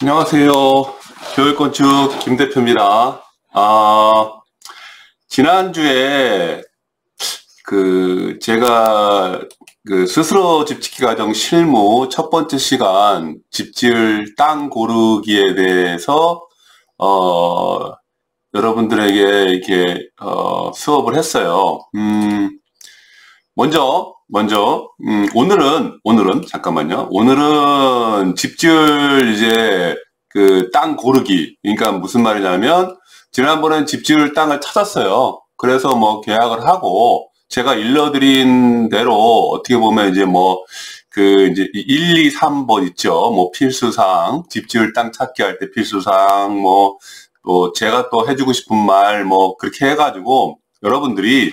안녕하세요. 교육건축 김 대표입니다. 지난주에 제가 스스로 집 짓기 과정 실무 첫 번째 시간 집 지을 땅 고르기에 대해서 여러분들에게 이렇게 수업을 했어요. 먼저 오늘은 잠깐만요. 오늘은 집 지을 이제 땅 고르기. 그러니까 무슨 말이냐면 지난번엔 집 지을 땅을 찾았어요. 그래서 뭐 계약을 하고 제가 일러드린 대로 어떻게 보면 이제 이제 1, 2, 3번 있죠. 뭐 필수사항, 집 지을 땅 찾기 할 때 필수사항, 또 제가 또 해주고 싶은 말 그렇게 해가지고 여러분들이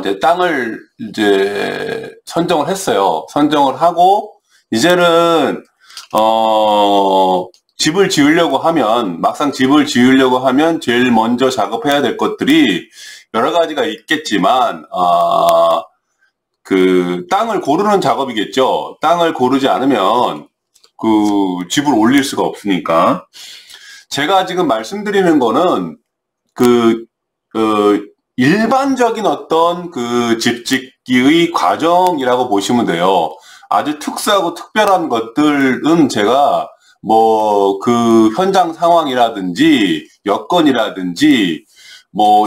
이제 땅을 이제 선정을 했어요. 선정을 하고, 이제는, 집을 지으려고 하면, 막상 집을 지으려고 하면 제일 먼저 작업해야 될 것들이 여러 가지가 있겠지만, 땅을 고르는 작업이겠죠. 땅을 고르지 않으면 집을 올릴 수가 없으니까. 제가 지금 말씀드리는 거는 일반적인 어떤 집 짓기의 과정이라고 보시면 돼요. 아주 특수하고 특별한 것들은 제가 현장 상황이라든지 여건이라든지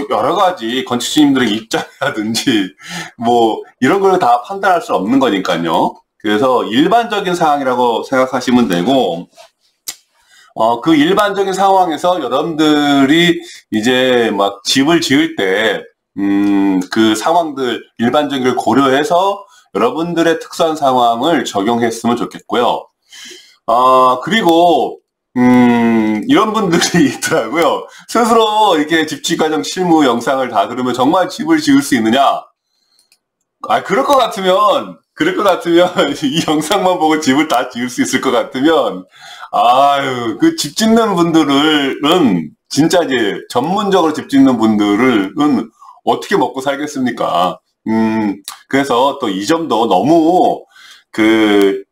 여러 가지 건축주님들의 입장이라든지 이런 걸 다 판단할 수 없는 거니까요. 그래서 일반적인 사항이라고 생각하시면 되고, 그 일반적인 상황에서 여러분들이 이제 집을 지을 때, 그 상황들, 일반적인 걸 고려해서 여러분들의 특수한 상황을 적용했으면 좋겠고요. 그리고, 이런 분들이 있더라고요. 스스로 이렇게 집짓기 과정 실무 영상을 다 들으면 정말 집을 지을 수 있느냐? 그럴 것 같으면, 이 영상만 보고 집을 다 지을 수 있을 것 같으면, 집 짓는 분들은, 진짜 이제 전문적으로 집 짓는 분들은 어떻게 먹고 살겠습니까? 그래서 또 이 점도 너무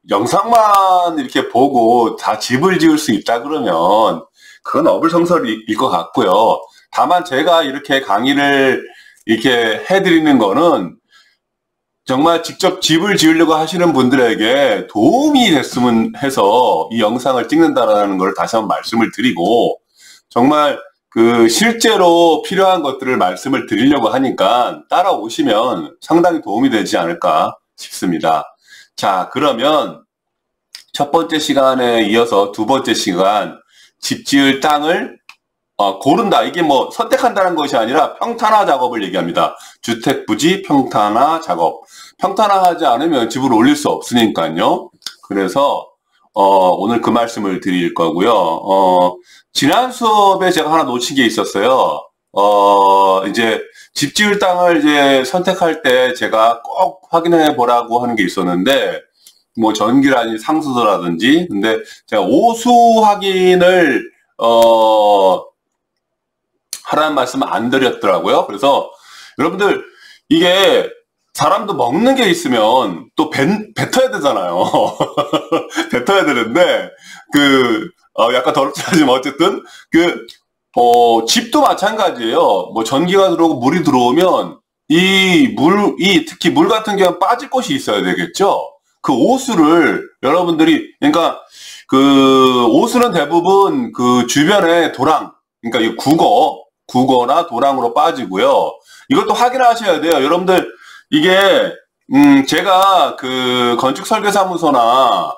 영상만 이렇게 보고 다 집을 지을 수 있다 그러면, 그건 어불성설일 것 같고요. 다만 제가 이렇게 강의를 이렇게 해드리는 거는, 정말 직접 집을 지으려고 하시는 분들에게 도움이 됐으면 해서 이 영상을 찍는다라는 걸 다시 한번 말씀을 드리고, 정말 실제로 필요한 것들을 말씀을 드리려고 하니까 따라오시면 상당히 도움이 되지 않을까 싶습니다. 자, 그러면 첫 번째 시간에 이어서 두 번째 시간, 집 지을 땅을 고른다. 이게 선택한다는 것이 아니라 평탄화 작업을 얘기합니다. 주택 부지 평탄화 작업. 평탄화하지 않으면 집을 올릴 수 없으니까요. 그래서 오늘 그 말씀을 드릴 거고요. 지난 수업에 제가 하나 놓친 게 있었어요. 이제 집 지을 땅을 이제 선택할 때 제가 꼭 확인해 보라고 하는 게 있었는데, 전기라든지 상수도라든지, 근데 제가 오수 확인을 하라는 말씀을 안 드렸더라고요. 그래서 여러분들 이게 사람도 먹는 게 있으면 또 뱉어야 되잖아요. 뱉어야 되는데 약간 더럽지 하지만 어쨌든 집도 마찬가지예요. 전기가 들어오고 물이 들어오면 특히 물 같은 경우는 빠질 곳이 있어야 되겠죠. 그 오수를 여러분들이, 그러니까 오수는 대부분 주변에 도랑, 그러니까 이 국어나 도랑으로 빠지고요. 이것도 확인하셔야 돼요. 여러분들, 이게, 제가 건축설계사무소나,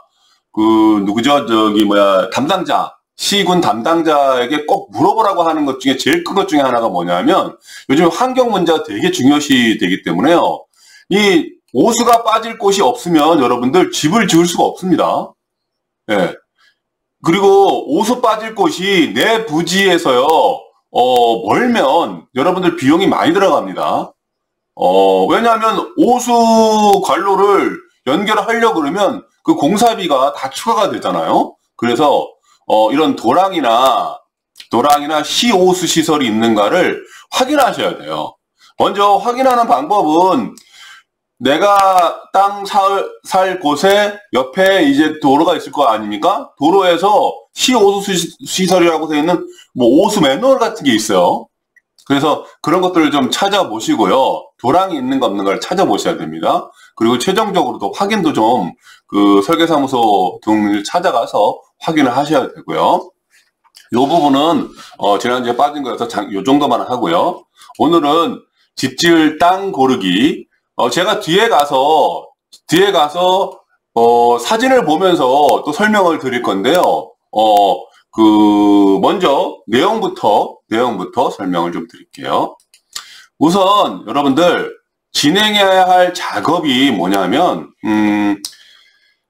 시군 담당자에게 꼭 물어보라고 하는 것 중에 제일 큰 것 중에 하나가 뭐냐면, 요즘 환경 문제가 되게 중요시 되기 때문에요. 이 오수가 빠질 곳이 없으면 여러분들 집을 지을 수가 없습니다. 예. 그리고 오수 빠질 곳이 내 부지에서요, 멀면 여러분들 비용이 많이 들어갑니다. 왜냐하면 오수 관로를 연결하려고 그러면 그 공사비가 다 추가가 되잖아요. 그래서 이런 도랑이나 시오수 시설이 있는가를 확인하셔야 돼요. 먼저 확인하는 방법은 내가 땅 살 곳에 옆에 이제 도로가 있을 거 아닙니까? 도로에서 시호수시설이라고 되어 있는 뭐 오수 매뉴얼 같은 게 있어요. 그래서 그런 것들을 좀 찾아보시고요. 도랑이 있는 거 없는 걸 찾아보셔야 됩니다. 그리고 최종적으로도 확인도 좀 그 설계사무소 등을 찾아가서 확인을 하셔야 되고요. 이 부분은 지난주에 빠진 거여서 요 정도만 하고요. 오늘은 집 지을 땅 고르기. 제가 뒤에 가서 사진을 보면서 또 설명을 드릴 건데요. 먼저 내용부터 설명을 좀 드릴게요. 우선 여러분들 진행해야 할 작업이 뭐냐면,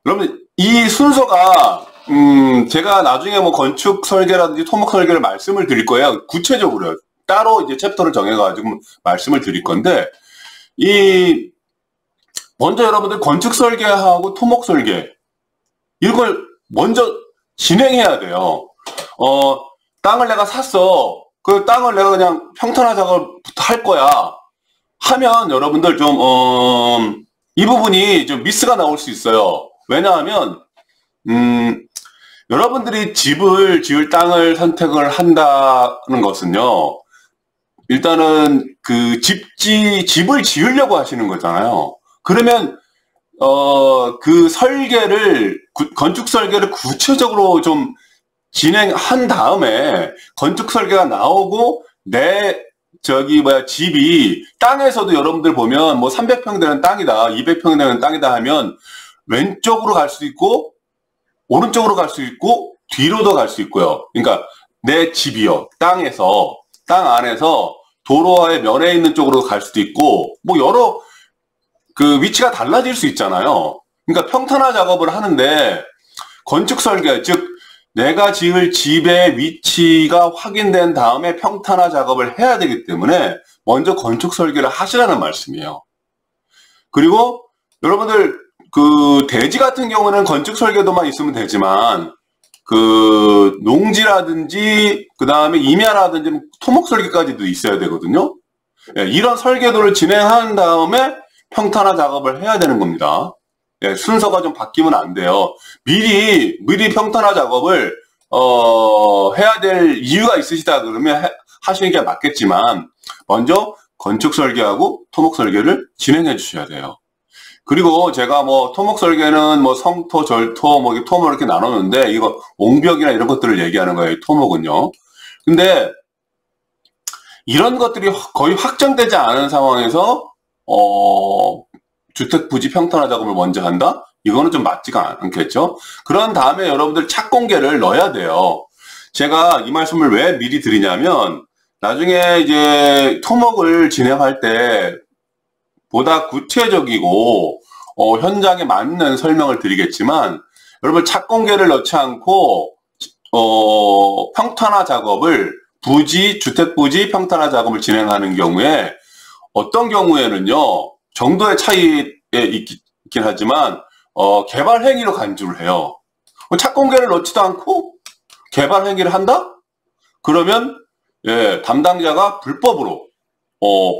여러분 이 순서가 제가 나중에 뭐 건축 설계라든지 토목 설계를 말씀을 드릴 거예요. 구체적으로요. 따로 이제 챕터를 정해가지고 말씀을 드릴 건데, 먼저 여러분들 건축 설계하고 토목 설계, 이걸 먼저 진행해야 돼요. 땅을 내가 샀어. 그 땅을 내가 그냥 평탄화 작업부터 할 거야. 하면 여러분들 이 부분이 좀 미스가 나올 수 있어요. 왜냐하면, 여러분들이 집을 지을 땅을 선택을 한다는 것은요, 일단은 그 집을 지으려고 하시는 거잖아요. 그러면 그 건축 설계를 구체적으로 좀 진행한 다음에 건축 설계가 나오고 집이 땅에서도 여러분들 보면 뭐 300평 되는 땅이다, 200평 되는 땅이다 하면 왼쪽으로 갈 수 있고 오른쪽으로 갈 수 있고 뒤로도 갈 수 있고요. 그러니까 내 집이요, 땅 안에서 도로의 면에 있는 쪽으로 갈 수도 있고 뭐 여러 그 위치가 달라질 수 있잖아요. 그러니까 평탄화 작업을 하는데 건축 설계, 즉 내가 지을 집의 위치가 확인된 다음에 평탄화 작업을 해야 되기 때문에 먼저 건축 설계를 하시라는 말씀이에요. 그리고 여러분들 그 대지 같은 경우는 건축 설계도만 있으면 되지만 그 농지라든지 그 다음에 임야라든지 토목 설계까지도 있어야 되거든요. 이런 설계도를 진행한 다음에 평탄화 작업을 해야 되는 겁니다. 순서가 좀 바뀌면 안 돼요. 미리 평탄화 작업을 해야 될 이유가 있으시다 그러면 하시는 게 맞겠지만 먼저 건축 설계하고 토목 설계를 진행해 주셔야 돼요. 그리고 제가 뭐 토목 설계는 뭐 성토, 절토, 뭐 토목 이렇게 나눴는데 이거 옹벽이나 이런 것들을 얘기하는 거예요. 토목은요. 근데 이런 것들이 거의 확정되지 않은 상황에서 주택 부지 평탄화 작업을 먼저 한다? 이거는 좀 맞지가 않겠죠? 그런 다음에 여러분들 착공계를 넣어야 돼요. 제가 이 말씀을 왜 미리 드리냐면 나중에 이제 토목을 진행할 때 보다 구체적이고 현장에 맞는 설명을 드리겠지만 여러분 착공계를 넣지 않고 평탄화 작업을 주택 부지 평탄화 작업을 진행하는 경우에 어떤 경우에는요 정도의 차이에 있긴 하지만 개발 행위로 간주를 해요. 착공계를 넣지도 않고 개발 행위를 한다? 그러면 담당자가 불법으로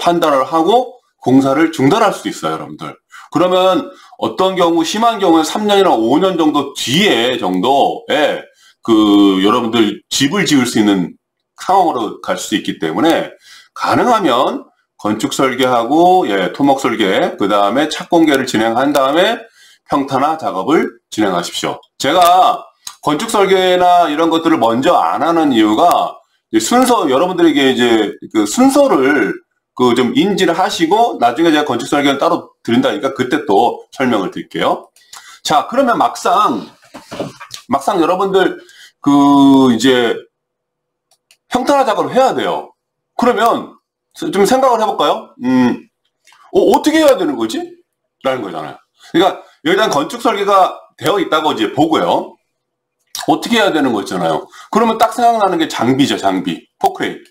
판단을 하고 공사를 중단할 수도 있어요, 여러분들. 그러면 어떤 경우 심한 경우에 3년이나 5년 정도 뒤에 정도에 여러분들 집을 지을 수 있는 상황으로 갈 수 있기 때문에 가능하면 건축 설계하고 토목 설계 그 다음에 착공계를 진행한 다음에 평탄화 작업을 진행하십시오. 제가 건축 설계나 이런 것들을 먼저 안 하는 이유가 여러분들에게 이제 그 순서를 좀 인지를 하시고 나중에 제가 건축 설계는 따로 드린다니까 그때 또 설명을 드릴게요. 자, 그러면 막상 여러분들 이제 평탄화 작업을 해야 돼요. 그러면 좀 생각을 해볼까요? 어떻게 해야 되는 거지? 라는 거잖아요. 그러니까 일단 건축 설계가 되어 있다고 이제 보고요. 어떻게 해야 되는 거 있잖아요. 그러면 딱 생각나는 게 장비죠, 장비. 포크레인.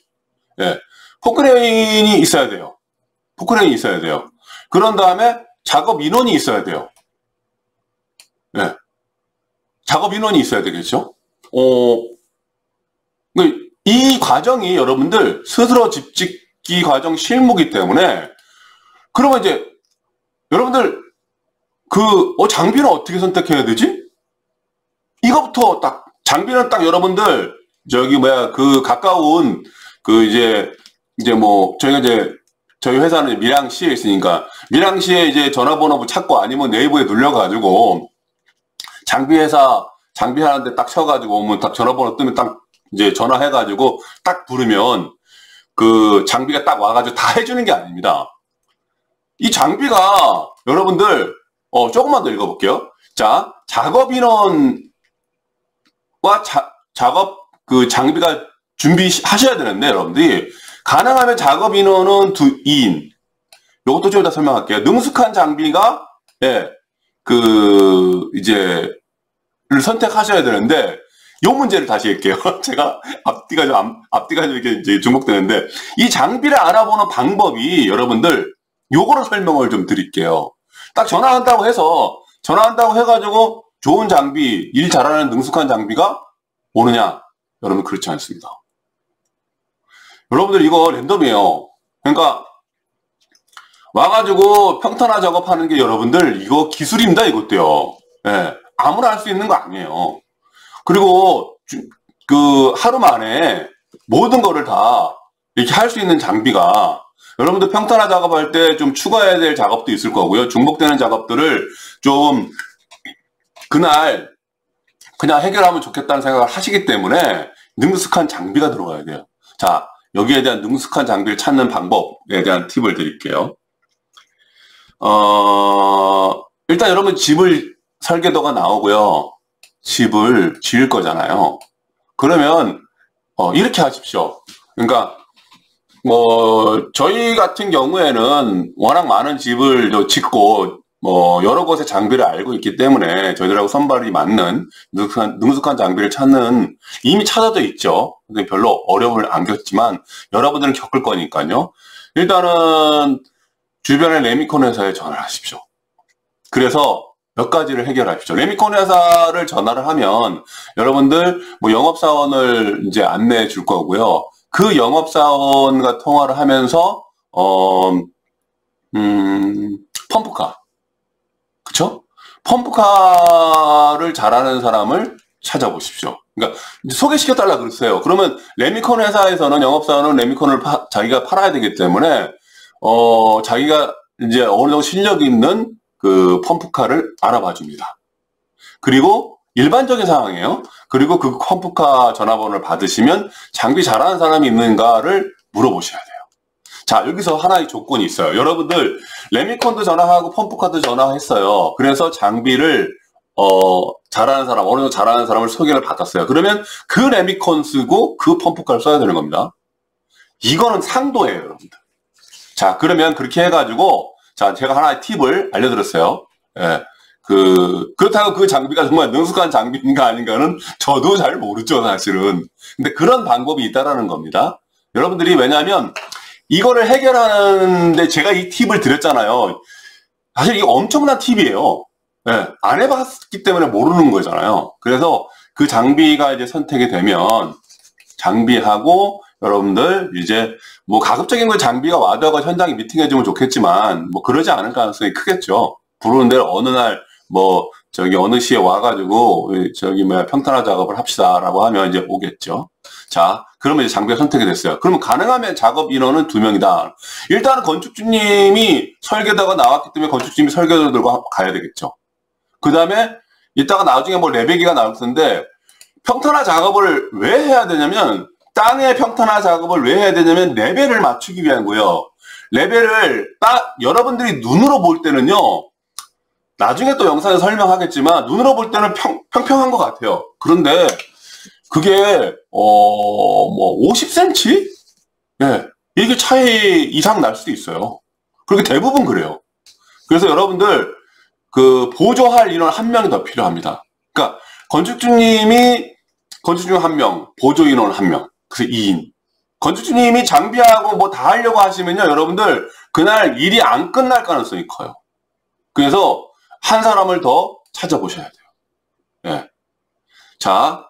포크레인이 있어야 돼요. 포크레인이 있어야 돼요. 그런 다음에 작업 인원이 있어야 돼요. 작업 인원이 있어야 되겠죠? 이 과정이 여러분들 스스로 집 짓기 과정 실무기 때문에 그러면 이제 여러분들, 장비는 어떻게 선택해야 되지? 이거부터 딱, 장비는 딱 여러분들, 가까운, 저희 회사는 밀양시에 있으니까, 밀양시에 이제 전화번호 찾고 아니면 네이버에 눌려가지고, 장비 하는데 딱 쳐가지고 오면 딱 전화번호 뜨면 딱 이제 전화해가지고 딱 부르면 그 장비가 딱 와가지고 다 해주는 게 아닙니다. 이 장비가 여러분들, 조금만 더 읽어볼게요. 자, 작업 인원과 작업 장비가 준비하셔야 되는데, 여러분들이 가능하면 작업 인원은 2인. 요것도 좀 이따 설명할게요. 능숙한 장비가, 를 선택하셔야 되는데, 요 문제를 다시 할게요. 제가 앞뒤가 좀 이렇게 이제 중복되는데, 이 장비를 알아보는 방법이 여러분들, 요거를 설명을 좀 드릴게요. 딱 전화한다고 해가지고 좋은 장비, 일 잘하는 능숙한 장비가 오느냐? 여러분, 그렇지 않습니다. 여러분들 이거 랜덤이에요. 그러니까, 와가지고 평탄화 작업하는 게 여러분들, 이거 기술입니다, 이것도요. 예. 아무나 할 수 있는 거 아니에요. 그리고 하루 만에 모든 거를 다 이렇게 할 수 있는 장비가 여러분들 평탄화 작업할 때 좀 추가해야 될 작업도 있을 거고요. 중복되는 작업들을 좀 그날 그냥 해결하면 좋겠다는 생각을 하시기 때문에 능숙한 장비가 들어가야 돼요. 자, 여기에 대한 능숙한 장비를 찾는 방법에 대한 팁을 드릴게요. 일단 여러분 집을 설계도가 나오고요. 집을 지을 거잖아요. 그러면 이렇게 하십시오. 그러니까 저희 같은 경우에는 워낙 많은 집을 짓고 여러 곳의 장비를 알고 있기 때문에 저희들하고 선발이 맞는 능숙한 장비를 찾는 이미 찾아져 있죠. 근데 별로 어려움을 안 겪지만 여러분들은 겪을 거니까요. 일단은 주변의 레미콘 회사에 전화를 하십시오. 그래서 몇 가지를 해결하십시오. 레미콘 회사를 전화를 하면 여러분들 영업사원을 이제 안내해 줄 거고요. 그 영업사원과 통화를 하면서 펌프카, 그쵸? 펌프카를 잘하는 사람을 찾아보십시오. 그러니까 소개시켜달라 그랬어요. 그러면 레미콘 회사에서는 영업사원은 레미콘을 자기가 팔아야 되기 때문에 자기가 이제 어느 정도 실력이 있는 그 펌프카를 알아봐 줍니다. 그리고 일반적인 상황이에요. 그리고 그 펌프카 전화번호를 받으시면 장비 잘하는 사람이 있는가를 물어보셔야 돼요. 자, 여기서 하나의 조건이 있어요. 여러분들 레미콘도 전화하고 펌프카도 전화했어요. 그래서 장비를 잘하는 사람, 어느 정도 잘하는 사람을 소개를 받았어요. 그러면 그 레미콘 쓰고 그 펌프카를 써야 되는 겁니다. 이거는 상도예요, 여러분들. 자, 그러면 그렇게 해가지고 자, 제가 하나의 팁을 알려드렸어요. 예. 그렇다고 그 장비가 정말 능숙한 장비인가 아닌가는 저도 잘 모르죠, 사실은. 근데 그런 방법이 있다라는 겁니다. 여러분들이 왜냐하면 이거를 해결하는데 제가 이 팁을 드렸잖아요. 사실 이게 엄청난 팁이에요. 예. 안 해봤기 때문에 모르는 거잖아요. 그래서 그 장비가 이제 선택이 되면 장비하고 여러분들 이제 가급적인 거 장비가 와다가 현장에 미팅해주면 좋겠지만 그러지 않을 가능성이 크겠죠. 부르는 대로 어느 날 어느 시에 와가지고 평탄화 작업을 합시다라고 하면 이제 오겠죠. 자, 그러면 이제 장비가 선택이 됐어요. 그러면 가능하면 작업 인원은 2명이다. 일단은 건축주님이 설계도가 나왔기 때문에 건축주님이 설계도를 들고 가야 되겠죠. 그 다음에 이따가 나중에 레벨기가 나올 텐데 평탄화 작업을 왜 해야 되냐면 땅의 평탄화 작업을 왜 해야 되냐면 레벨을 맞추기 위한 거예요. 레벨을 여러분들이 눈으로 볼 때는요. 나중에 또 영상에서 설명하겠지만 눈으로 볼 때는 평평한 것 같아요. 그런데 그게 50cm? 예, 이게 차이 이상 날 수도 있어요. 그렇게 대부분 그래요. 그래서 여러분들 보조할 인원 1명이 더 필요합니다. 그러니까 건축주님 1명, 보조 인원 1명. 그래서 2인. 건축주님이 장비하고 다 하려고 하시면요, 여러분들, 그날 일이 안 끝날 가능성이 커요. 그래서 한 사람을 더 찾아보셔야 돼요. 예. 자,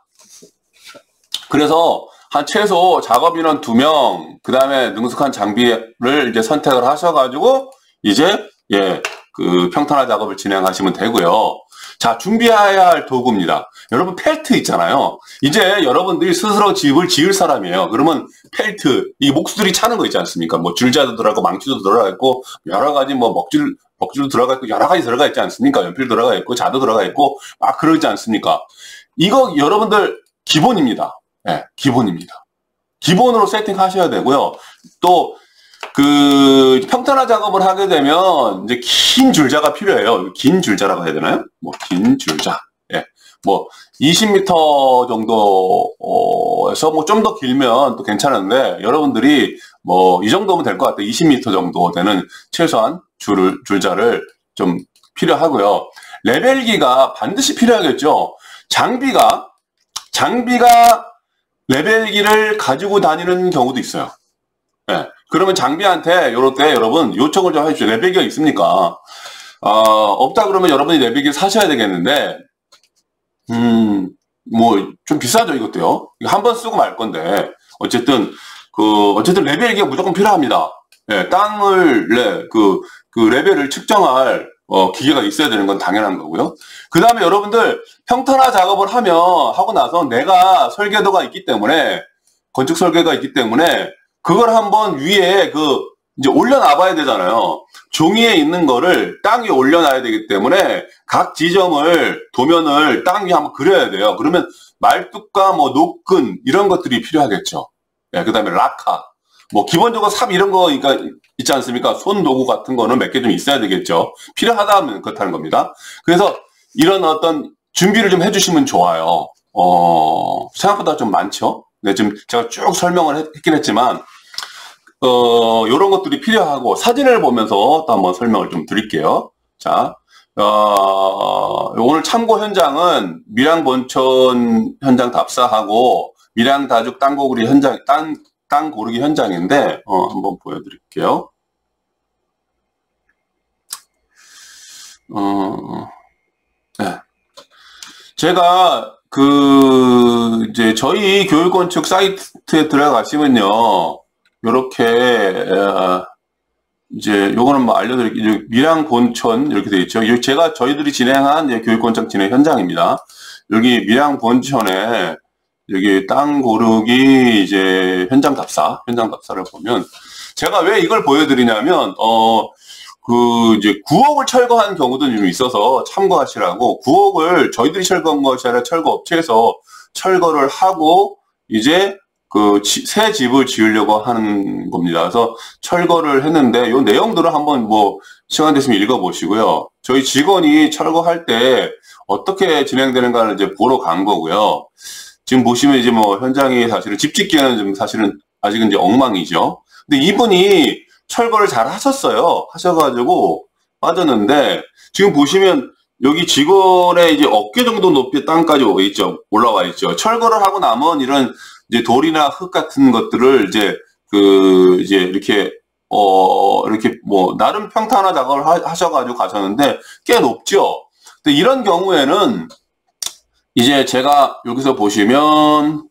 그래서 한 최소 작업 인원 2명, 그 다음에 능숙한 장비를 이제 선택을 하셔가지고, 이제, 그 평탄화 작업을 진행하시면 되고요. 자, 준비해야 할 도구입니다. 여러분 펠트 있잖아요. 이제 여러분들이 스스로 집을 지을 사람이에요. 그러면 펠트, 이 목수들이 차는 거 있지 않습니까? 뭐 줄자도 들어가고 망치도 들어가 있고 여러 가지 뭐 먹줄도 들어가 있고 여러 가지 들어가 있지 않습니까? 연필 들어가 있고 자도 들어가 있고 막 그러지 않습니까? 이거 여러분들 기본입니다. 네, 기본입니다. 기본으로 세팅하셔야 되고요. 또 그 평탄화 작업을 하게 되면 이제 긴 줄자가 필요해요. 긴 줄자라고 해야 되나요? 뭐 긴 줄자. 예. 뭐 20m 정도에서 뭐 좀 더 길면 또 괜찮은데 여러분들이 뭐 이 정도면 될 것 같아요. 20m 정도 되는 최소한 줄자를 좀 필요하고요. 레벨기가 반드시 필요하겠죠. 장비가 레벨기를 가지고 다니는 경우도 있어요. 예. 그러면 장비한테 요럴 때 여러분 요청을 좀 해주세요. 레벨기가 있습니까? 없다 그러면 여러분이 레벨기를 사셔야 되겠는데, 뭐 좀 비싸죠 이것도요. 한 번 쓰고 말 건데 어쨌든 레벨기가 무조건 필요합니다. 예, 그 레벨을 측정할 기계가 있어야 되는 건 당연한 거고요. 그 다음에 여러분들 평탄화 작업을 하고 나서 내가 설계도가 있기 때문에 건축 설계가 있기 때문에 그걸 한번 위에 이제 올려놔 봐야 되잖아요. 종이에 있는 거를 땅 위에 올려놔야 되기 때문에 각 도면을 땅 위에 한번 그려야 돼요. 그러면 말뚝과 뭐 노끈 이런 것들이 필요하겠죠. 네, 그 다음에 락카. 뭐 기본적으로 삽 이런 거 있지 않습니까? 손 도구 같은 거는 몇 개 좀 있어야 되겠죠. 필요하다면 그렇다는 겁니다. 그래서 이런 어떤 준비를 좀 해주시면 좋아요. 생각보다 좀 많죠. 네, 지금 제가 쭉 설명을 했긴 했지만 요런 것들이 필요하고 사진을 보면서 또 한번 설명을 좀 드릴게요. 자, 오늘 참고 현장은 밀양 본천 현장 답사하고 밀양 다죽 땅 고르기 현장인데 한번 보여드릴게요. 네. 제가 이제 저희 교육건축 사이트에 들어가시면요. 요렇게 이제 요거는 뭐 알려드릴게요. 밀양 본천 이렇게 되어 있죠. 저희들이 진행한 교육건축 진행 현장입니다. 여기 밀양 본천에 여기 땅 고르기 이제 현장 답사를 보면 제가 왜 이걸 보여드리냐면 이제 구옥을 철거한 경우도 좀 있어서 참고하시라고. 구옥을 저희들이 철거한 것이 아니라 철거 업체에서 철거를 하고 이제 새 집을 지으려고 하는 겁니다. 그래서 철거를 했는데 이 내용들을 한번 뭐 시간 되시면 읽어보시고요. 저희 직원이 철거할 때 어떻게 진행되는가를 이제 보러 간 거고요. 지금 보시면 이제 뭐 현장이 사실은 집 짓기에는 좀 사실은 아직은 이제 엉망이죠. 근데 이분이 철거를 잘 하셔가지고 빠졌는데 지금 보시면 여기 직원의 이제 어깨 정도 높이의 땅까지 올라와 있죠. 철거를 하고 나면 이런 이제 돌이나 흙 같은 것들을 이제 이렇게 뭐 나름 평탄화 작업을 하셔가지고 가셨는데 꽤 높죠. 근데 이런 경우에는 이제 제가 여기서 보시면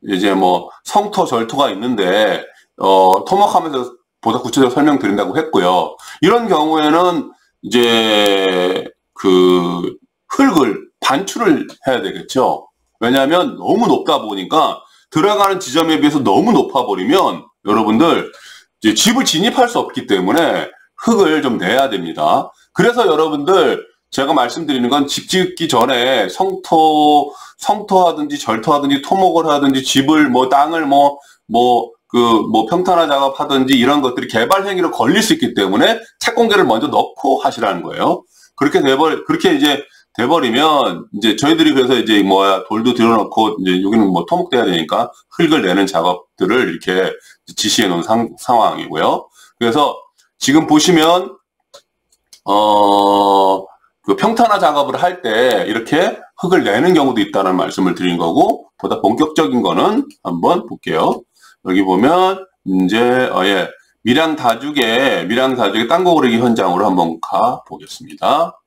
이제 뭐 성토 절토가 있는데 토목하면서 보다 구체적으로 설명드린다고 했고요. 이런 경우에는 이제 흙을 반출을 해야 되겠죠. 왜냐하면 너무 높다 보니까 들어가는 지점에 비해서 너무 높아 버리면 여러분들 이제 집을 진입할 수 없기 때문에 흙을 좀 내야 됩니다. 그래서 여러분들 제가 말씀드리는 건 집 짓기 전에 성토하든지 절토하든지 토목을 하든지 집을 땅을 평탄화 작업하든지 이런 것들이 개발 행위로 걸릴 수 있기 때문에 착공계를 먼저 넣고 하시라는 거예요. 그렇게 이제 돼버리면 이제 저희들이 그래서 이제 돌도 들여놓고 이제 여기는 뭐 토목돼야 되니까 흙을 내는 작업들을 이렇게 지시해 놓은 상황이고요. 그래서 지금 보시면 평탄화 작업을 할 때 이렇게 흙을 내는 경우도 있다는 말씀을 드린 거고, 보다 본격적인 거는 한번 볼게요. 여기 보면 이제 밀양 다죽의 땅 고르기 현장으로 한번 가 보겠습니다.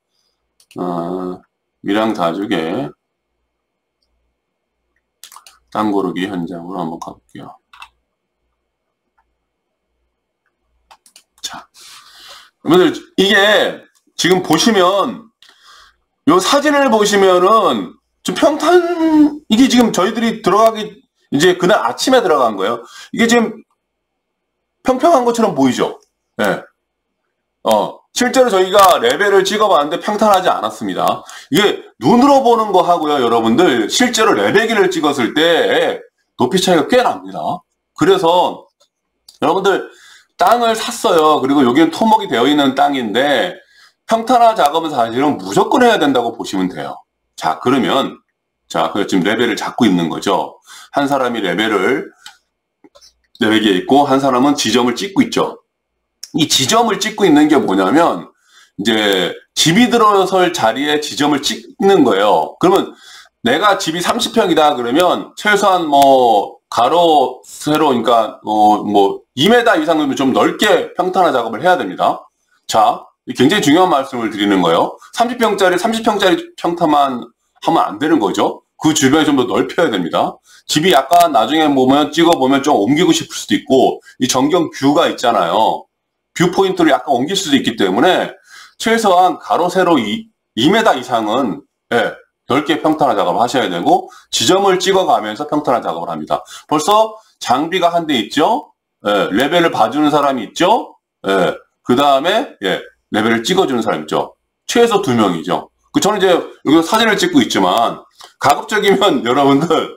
밀양 다죽의 땅 고르기 현장으로 한번 가볼게요. 자, 여러분들, 이게 지금 보시면, 요 사진을 보시면은, 좀 이게 지금 저희들이 들어가기, 이제 그날 아침에 들어간 거예요. 이게 지금 평평한 것처럼 보이죠? 네. 실제로 저희가 레벨을 찍어봤는데 평탄하지 않았습니다. 이게 눈으로 보는 거 하고요, 여러분들. 실제로 레벨기를 찍었을 때 높이 차이가 꽤 납니다. 그래서 여러분들 땅을 샀어요. 그리고 여기는 토목이 되어 있는 땅인데 평탄화 작업은 사실은 무조건 해야 된다고 보시면 돼요. 자, 그러면 지금 레벨을 잡고 있는 거죠. 한 사람이 레벨기에 있고 한 사람은 지점을 찍고 있죠. 이 지점을 찍고 있는 게 뭐냐면 이제 집이 들어설 자리에 지점을 찍는 거예요. 그러면 내가 집이 30평이다 그러면 최소한 뭐 가로 세로 그러니까 뭐 2m 이상이면 좀 넓게 평탄화 작업을 해야 됩니다. 자, 굉장히 중요한 말씀을 드리는 거예요. 30평짜리 평탄만 하면 안 되는 거죠. 그 주변에 좀 더 넓혀야 됩니다. 집이 약간 나중에 보면 찍어보면 좀 옮기고 싶을 수도 있고 이 전경 뷰가 있잖아요. 뷰 포인트를 약간 옮길 수도 있기 때문에 최소한 가로 세로 2m 이상은 넓게 평탄화 작업을 하셔야 되고 지점을 찍어가면서 평탄화 작업을 합니다. 벌써 장비가 한 대 있죠. 레벨을 봐주는 사람이 있죠. 그 다음에 레벨을 찍어주는 사람 있죠. 최소 2명이죠. 저는 이제 여기서 사진을 찍고 있지만 가급적이면 여러분들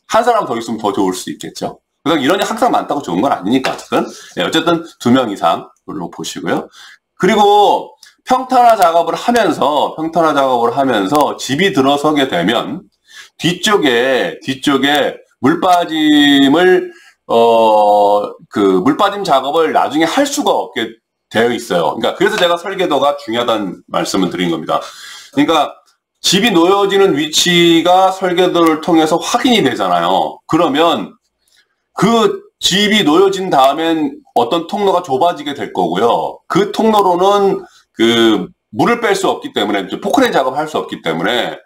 한 사람 더 있으면 더 좋을 수 있겠죠. 그러니까 인원이 항상 많다고 좋은 건 아니니까 어쨌든 2명 이상으로 보시고요. 그리고 평탄화 작업을 하면서 집이 들어서게 되면 뒤쪽에 물빠짐을 물빠짐 작업을 나중에 할 수가 없게 되어 있어요. 그러니까 그래서 제가 설계도가 중요하다는 말씀을 드린 겁니다. 그러니까 집이 놓여지는 위치가 설계도를 통해서 확인이 되잖아요. 그러면 그 집이 놓여진 다음엔 어떤 통로가 좁아지게 될 거고요. 그 통로로는 물을 뺄 수 없기 때문에 포크레인 작업을 할 수 없기 때문에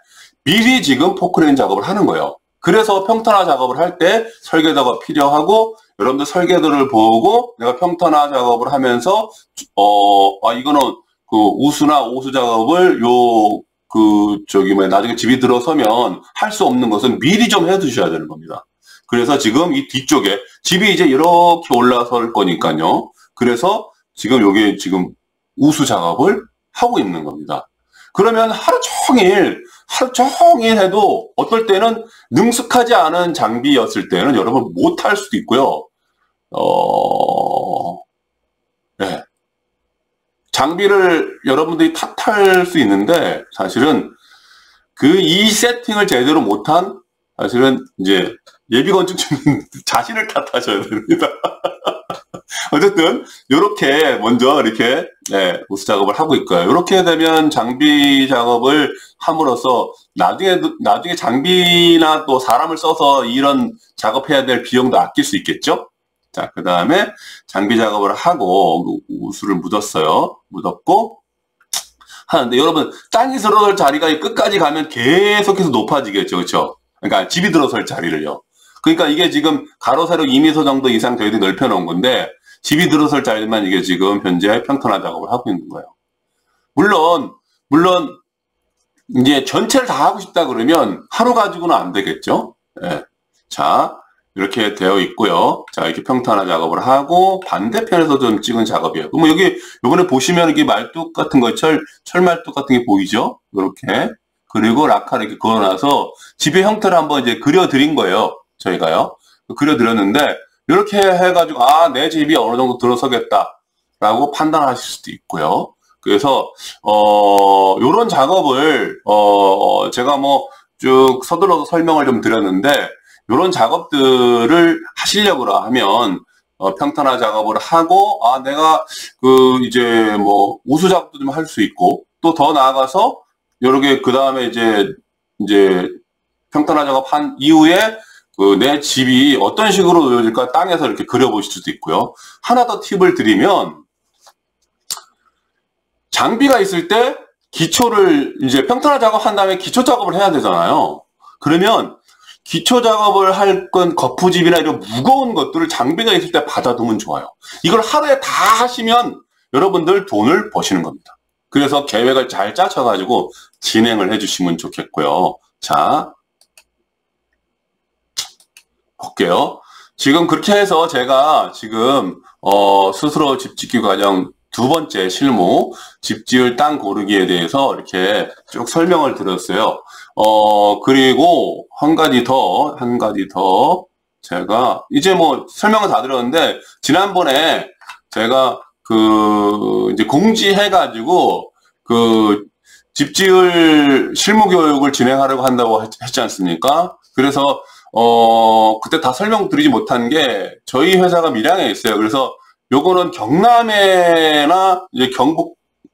미리 지금 포크레인 작업을 하는 거예요. 그래서 평탄화 작업을 할 때 설계도가 필요하고 여러분들 설계도를 보고 내가 평탄화 작업을 하면서 이거는 우수나 오수 작업을 나중에 집이 들어서면 할 수 없는 것은 미리 좀 해두셔야 되는 겁니다. 그래서 지금 이 뒤쪽에 집이 이제 이렇게 올라설 거니까요. 그래서 지금 여기 지금 우수 작업을 하고 있는 겁니다. 그러면 하루 종일 해도 어떨 때는 능숙하지 않은 장비였을 때는 여러분 못할 수도 있고요. 장비를 여러분들이 탓할 수 있는데 사실은 이 세팅을 제대로 못한 사실은 이제 예비건축주는 자신을 탓하셔야 됩니다. 어쨌든 이렇게 먼저 이렇게 우수 작업을 하고 있고요. 이렇게 되면 장비 작업을 함으로써 나중에 장비나 또 사람을 써서 이런 작업해야 될 비용도 아낄 수 있겠죠. 자, 그 다음에 장비 작업을 하고 우수를 묻었고 하는데 여러분 땅이 들어설 자리가 끝까지 가면 계속해서 높아지겠죠, 그렇죠? 그러니까 집이 들어설 자리를요. 그러니까 이게 지금 가로 세로 2m 정도 이상 저희들이 넓혀 놓은 건데 집이 들어설 자리만 이게 지금 현재 평탄화 작업을 하고 있는 거예요. 물론 이제 전체를 다 하고 싶다 그러면 하루 가지고는 안 되겠죠. 자, 이렇게 되어 있고요. 자, 이렇게 평탄화 작업을 하고 반대편에서 좀 찍은 작업이에요. 그럼 여기 요번에 보시면 이게 말뚝 같은 거 철말뚝 같은 게 보이죠? 이렇게. 그리고 락카를 이렇게 그어놔서 집의 형태를 한번 이제 그려드린 거예요. 저희가요. 그려드렸는데 이렇게 해가지고 내 집이 어느 정도 들어서겠다라고 판단하실 수도 있고요. 그래서 요런 작업을 제가 뭐 쭉 서둘러서 설명을 좀 드렸는데 요런 작업들을 하시려고 하면 평탄화 작업을 하고 내가 이제 뭐 우수 작업도 좀 할 수 있고 또 더 나아가서 요렇게 그 다음에 이제 평탄화 작업한 이후에 내 집이 어떤 식으로 놓여질까 땅에서 이렇게 그려보실 수도 있고요. 하나 더 팁을 드리면 장비가 있을 때 기초를 이제 평탄화 작업한 다음에 기초 작업을 해야 되잖아요. 그러면 기초 작업을 할 건 거푸집이나 이런 무거운 것들을 장비가 있을 때 받아두면 좋아요. 이걸 하루에 다 하시면 여러분들 돈을 버시는 겁니다. 그래서 계획을 잘 짜셔가지고 진행을 해주시면 좋겠고요. 자, 볼게요. 지금 그렇게 해서 제가 지금 스스로 집 짓기 과정 두 번째 실무, 집 지을 땅 고르기에 대해서 이렇게 쭉 설명을 드렸어요. 그리고 한 가지 더 제가 이제 뭐 설명을 다 드렸는데, 지난번에 제가 이제 공지해가지고 집 지을 실무 교육을 진행하려고 한다고 했지 않습니까? 그래서 그때 다 설명드리지 못한 게, 저희 회사가 밀양에 있어요. 그래서 요거는 경남에나 이제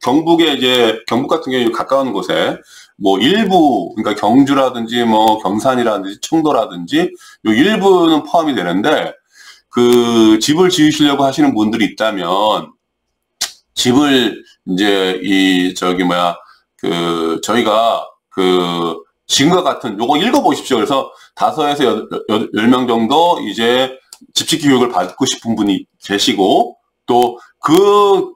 경북에 이제 경북 같은 경우에 가까운 곳에 뭐 일부, 그러니까 경주라든지 뭐 경산이라든지 청도라든지 요 일부는 포함이 되는데, 집을 지으시려고 하시는 분들이 있다면, 집을 이제 저희가 지금과 같은 요거 읽어보십시오. 그래서 5에서 10명 정도 이제 집짓기 교육을 받고 싶은 분이 계시고, 또 그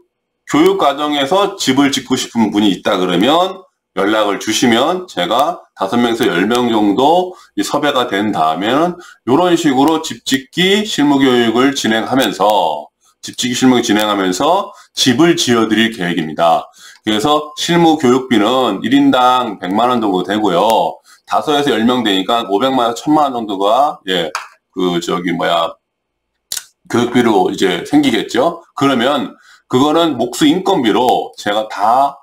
교육 과정에서 집을 짓고 싶은 분이 있다 그러면 연락을 주시면 제가 5명에서 10명 정도 섭외가 된 다음에는 이런 식으로 집짓기 실무 교육을 진행하면서 집을 지어드릴 계획입니다. 그래서 실무 교육비는 1인당 100만 원 정도 되고요. 5에서 10명 되니까 500만 원, 1000만 원 정도가 교육비로 이제 생기겠죠. 그러면 그거는 목수 인건비로 제가 다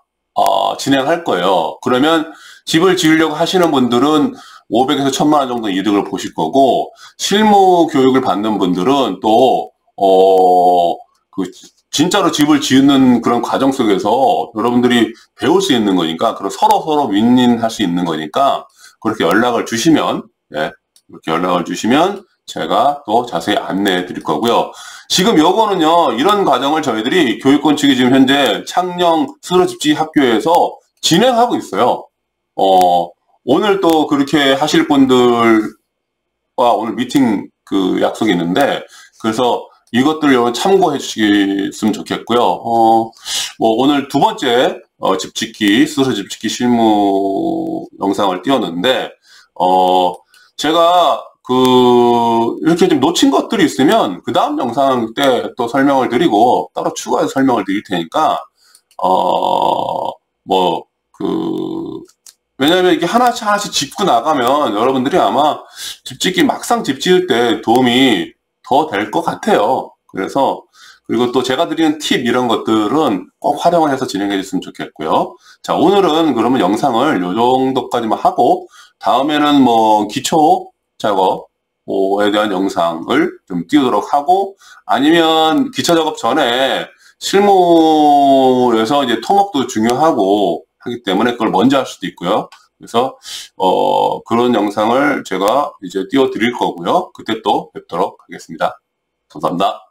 진행할 거예요. 그러면 집을 지으려고 하시는 분들은 500에서 1000만 원 정도 이득을 보실 거고, 실무 교육을 받는 분들은 또 진짜로 집을 지으는 그런 과정 속에서 여러분들이 배울 수 있는 거니까, 그리고 서로 윈윈할 수 있는 거니까, 그렇게 연락을 주시면, 이렇게 연락을 주시면 제가 또 자세히 안내해 드릴 거고요. 지금 요거는요, 이런 과정을 저희들이 교육권 측이 지금 현재 창녕 스스로 집짓기 학교에서 진행하고 있어요. 오늘 또 그렇게 하실 분들과 오늘 미팅 약속이 있는데, 그래서 이것들 참고해 주시겠으면 좋겠고요. 뭐 오늘 두 번째 스스로 집짓기 실무 영상을 띄웠는데, 제가 이렇게 좀 놓친 것들이 있으면 그 다음 영상 때 또 설명을 드리고, 따로 추가해서 설명을 드릴 테니까, 왜냐면 이게 하나씩 짚고 나가면 여러분들이 아마 막상 집 지을 때 도움이 더 될 것 같아요. 그리고 또 제가 드리는 팁 이런 것들은 꼭 활용을 해서 진행해 줬으면 좋겠고요. 자, 오늘은 그러면 영상을 요 정도까지만 하고, 다음에는 뭐 기초 작업에 대한 영상을 좀 띄우도록 하고, 아니면 기초 작업 전에 실무에서 이제 토목도 중요하고 하기 때문에 그걸 먼저 할 수도 있고요. 그래서 그런 영상을 제가 이제 띄워 드릴 거고요. 그때 또 뵙도록 하겠습니다. 감사합니다.